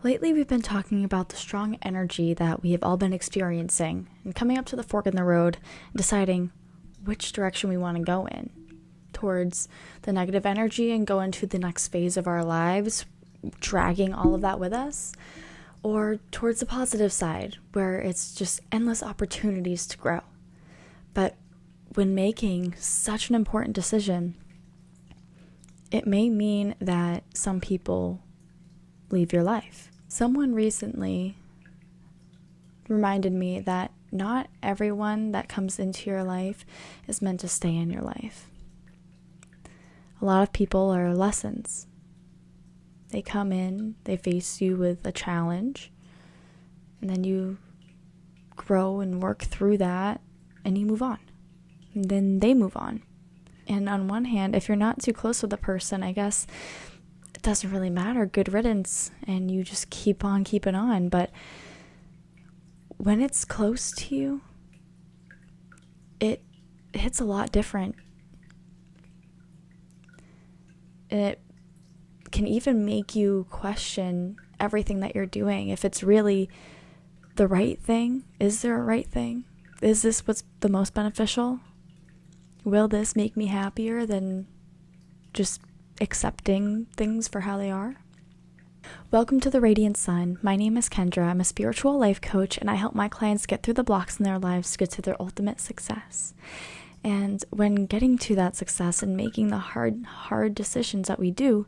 Lately, we've been talking about the strong energy that we have all been experiencing and coming up to the fork in the road and deciding which direction we want to go in, towards the negative energy and go into the next phase of our lives, dragging all of that with us, or towards the positive side where it's just endless opportunities to grow. But when making such an important decision, it may mean that some people leave your life. Someone recently reminded me that not everyone that comes into your life is meant to stay in your life. A lot of people are lessons. They come in, they face you with a challenge, and then you grow and work through that, and you move on. And then they move on. And on one hand, if you're not too close with a person, I guess it doesn't really matter, good riddance, and you just keep on keeping on. But when it's close to you, it hits a lot different. And it can even make you question everything that you're doing. If it's really the right thing, is there a right thing? Is this what's the most beneficial? Will this make me happier than just accepting things for how they are? Welcome to the Radiant Sun. My name is Kendra. I'm a spiritual life coach, and I help my clients get through the blocks in their lives to get to their ultimate success. And when getting to that success and making the hard decisions that we do,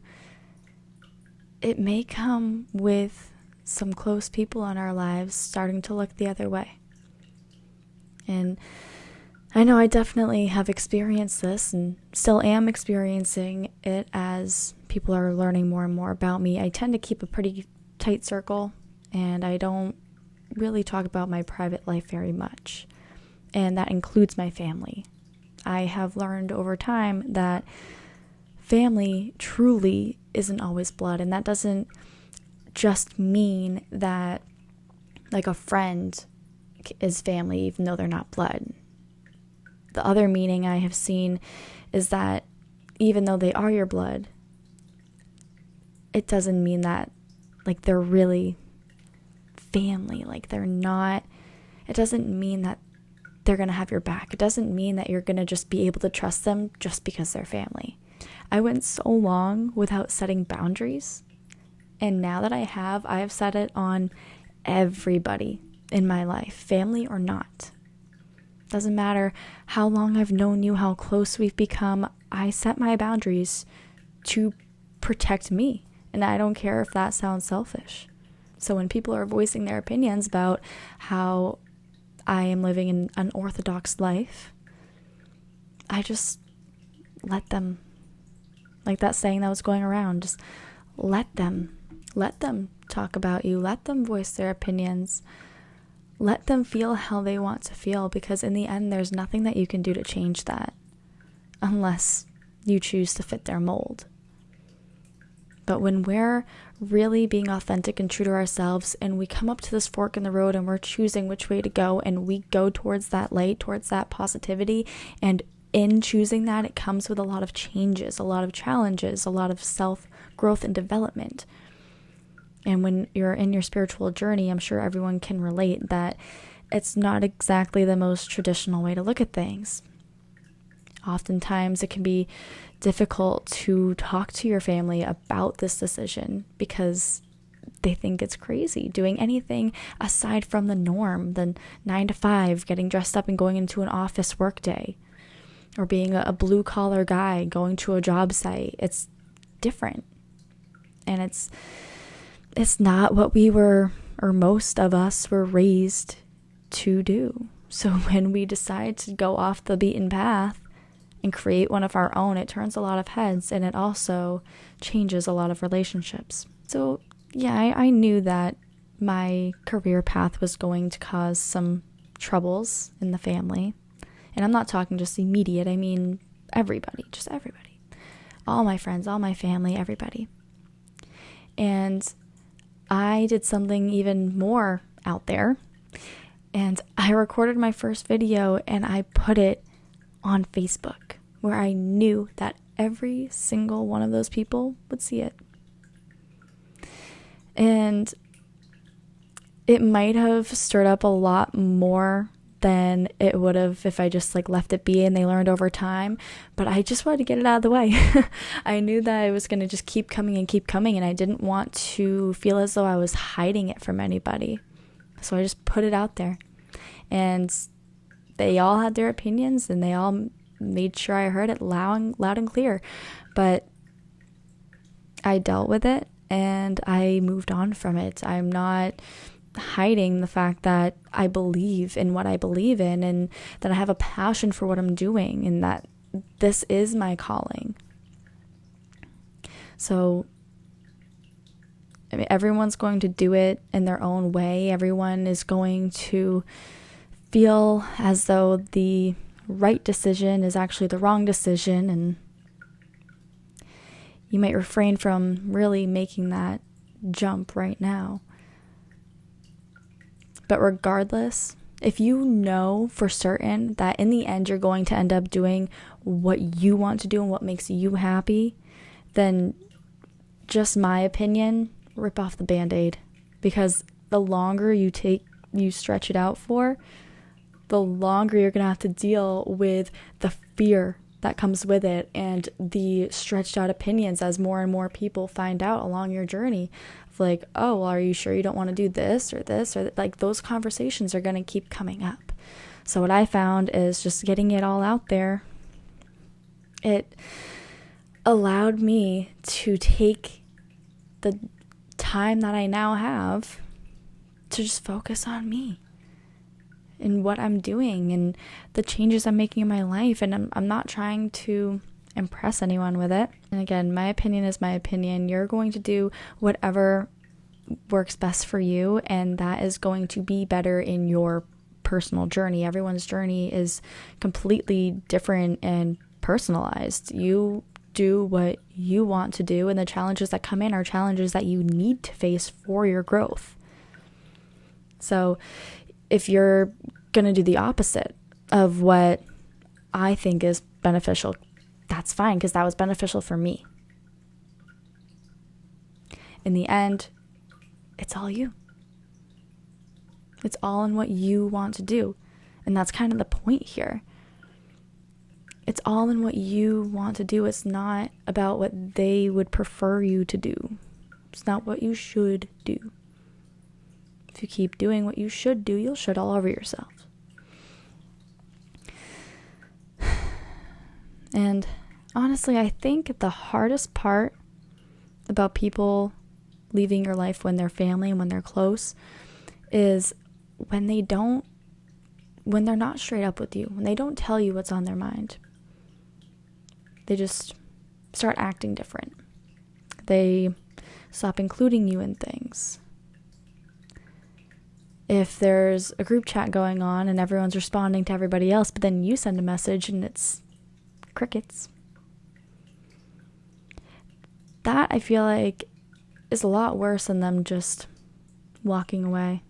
it may come with some close people in our lives starting to look the other way. And I know I definitely have experienced this and still am experiencing it as people are learning more and more about me. I tend to keep a pretty tight circle, and I don't really talk about my private life very much. And that includes my family. I have learned over time that family truly isn't always blood, and that doesn't just mean that like a friend is family even though they're not blood. The other meaning I have seen is that even though they are your blood, it doesn't mean that like they're really family. Like they're not, it doesn't mean that they're going to have your back. It doesn't mean that you're going to just be able to trust them just because they're family. I went so long without setting boundaries. And now that I have set it on everybody in my life, family or not. Doesn't matter how long I've known you, how close we've become. I set my boundaries to protect me. And I don't care if that sounds selfish. So when people are voicing their opinions about how I am living an unorthodox life, I just let them, like that saying that was going around, just let them talk about you, let them voice their opinions, let them feel how they want to feel, because in the end, there's nothing that you can do to change that unless you choose to fit their mold. But when we're really being authentic and true to ourselves, and we come up to this fork in the road and we're choosing which way to go, and we go towards that light, towards that positivity, and in choosing that, it comes with a lot of changes, a lot of challenges, a lot of self-growth and development. And when you're in your spiritual journey, I'm sure everyone can relate that it's not exactly the most traditional way to look at things. Oftentimes, it can be difficult to talk to your family about this decision because they think it's crazy. Doing anything aside from the norm, the 9 to 5, getting dressed up and going into an office workday, or being a blue-collar guy going to a job site, it's different. And it's not what we were, or most of us were raised to do. So when we decide to go off the beaten path and create one of our own, it turns a lot of heads, and it also changes a lot of relationships. So yeah, I knew that my career path was going to cause some troubles in the family. And I'm not talking just immediate, I mean everybody, just everybody. All my friends, all my family, everybody. And I did something even more out there, and I recorded my first video and I put it on Facebook, where I knew that every single one of those people would see it. And it might have stirred up a lot more than it would have if I just like left it be and they learned over time. But I just wanted to get it out of the way. I knew that it was going to just keep coming, and I didn't want to feel as though I was hiding it from anybody. So I just put it out there. And they all had their opinions, and they all made sure I heard it loud and clear. But I dealt with it, and I moved on from it. I'm not hiding the fact that I believe in what I believe in, and that I have a passion for what I'm doing, and that this is my calling. So, I mean, everyone's going to do it in their own way. Everyone is going to feel as though the right decision is actually the wrong decision, and you might refrain from really making that jump right now. But regardless, if you know for certain that in the end you're going to end up doing what you want to do and what makes you happy, then just my opinion, rip off the Band-Aid. Because the longer you stretch it out for, the longer you're going to have to deal with the fear that comes with it and the stretched out opinions as more and more people find out along your journey. Like, oh, well, are you sure you don't want to do this or this? Or like those conversations are going to keep coming up. So what I found is just getting it all out there. It allowed me to take the time that I now have to just focus on me and what I'm doing and the changes I'm making in my life. And I'm not trying to impress anyone with it. And again, my opinion is my opinion. You're going to do whatever works best for you, and that is going to be better in your personal journey. Everyone's journey is completely different and personalized. You do what you want to do, and the challenges that come in are challenges that you need to face for your growth. So if you're going to do the opposite of what I think is beneficial, that's fine, because that was beneficial for me. In the end, it's all you. It's all in what you want to do. And that's kind of the point here. It's all in what you want to do. It's not about what they would prefer you to do. It's not what you should do. If you keep doing what you should do, you'll shit all over yourself. And honestly, I think the hardest part about people leaving your life when they're family and when they're close is when they're not straight up with you, when they don't tell you what's on their mind. They just start acting different. They stop including you in things. If there's a group chat going on and everyone's responding to everybody else, but then you send a message and it's crickets. That, I feel like, is a lot worse than them just walking away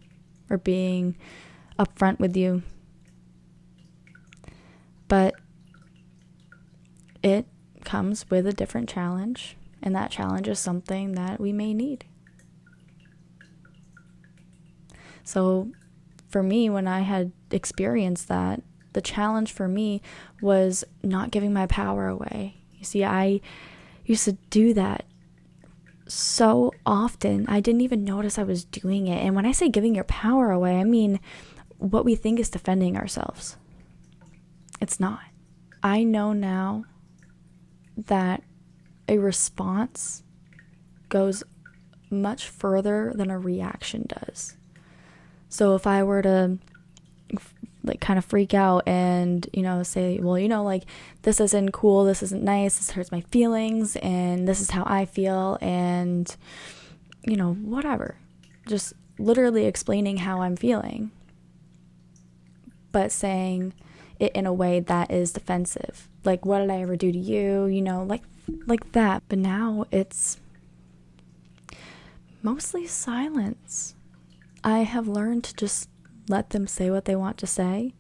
or being upfront with you. But it comes with a different challenge, and that challenge is something that we may need. So for me, when I had experienced that, the challenge for me was not giving my power away. You see, I used to do that so often, I didn't even notice I was doing it. And when I say giving your power away, I mean what we think is defending ourselves. It's not. I know now that a response goes much further than a reaction does. So if I were to kind of freak out and, say, well, this isn't cool, this isn't nice, this hurts my feelings, and this is how I feel, and, whatever. Just literally explaining how I'm feeling, but saying it in a way that is defensive. Like, what did I ever do to you? Like that. But now it's mostly silence. I have learned to just let them say what they want to say.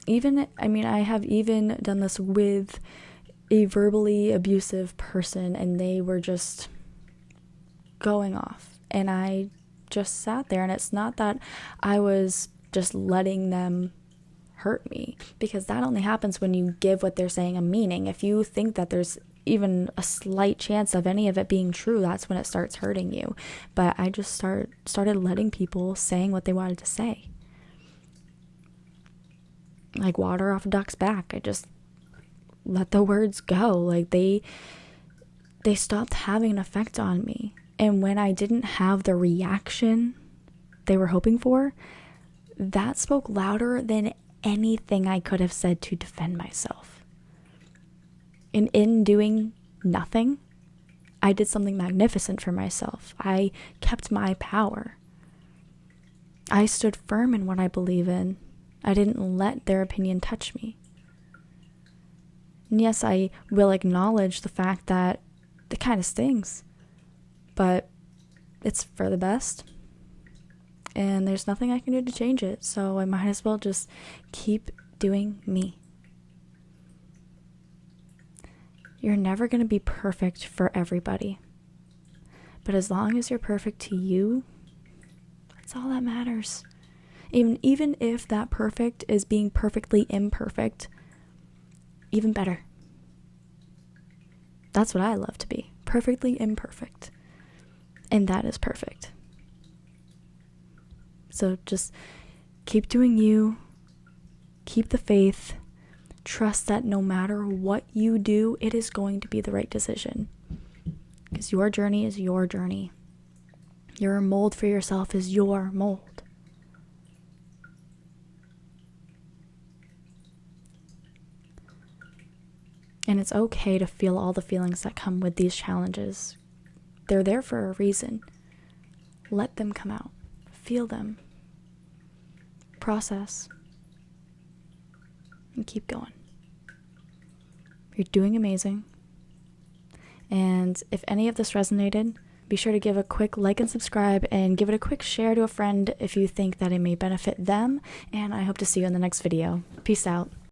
I have even done this with a verbally abusive person, and they were just going off. And I just sat there, and it's not that I was just letting them hurt me, because that only happens when you give what they're saying a meaning. If you think that there's even a slight chance of any of it being true, that's when it starts hurting you. But I just started letting people saying what they wanted to say. Like water off a duck's back. I just let the words go. Like they stopped having an effect on me. And when I didn't have the reaction they were hoping for, that spoke louder than anything I could have said to defend myself. And in doing nothing, I did something magnificent for myself. I kept my power. I stood firm in what I believe in. I didn't let their opinion touch me. And yes, I will acknowledge the fact that it kind of stings, but it's for the best. And there's nothing I can do to change it, so I might as well just keep doing me. You're never going to be perfect for everybody. But as long as you're perfect to you, that's all that matters. Even if that perfect is being perfectly imperfect, even better. That's what I love to be. Perfectly imperfect. And that is perfect. So just keep doing you. Keep the faith. Trust that no matter what you do, it is going to be the right decision. Because your journey is your journey. Your mold for yourself is your mold. And it's okay to feel all the feelings that come with these challenges. They're there for a reason. Let them come out. Feel them. Process. And keep going. You're doing amazing. And if any of this resonated, be sure to give a quick like and subscribe, and give it a quick share to a friend if you think that it may benefit them. And I hope to see you in the next video. Peace out.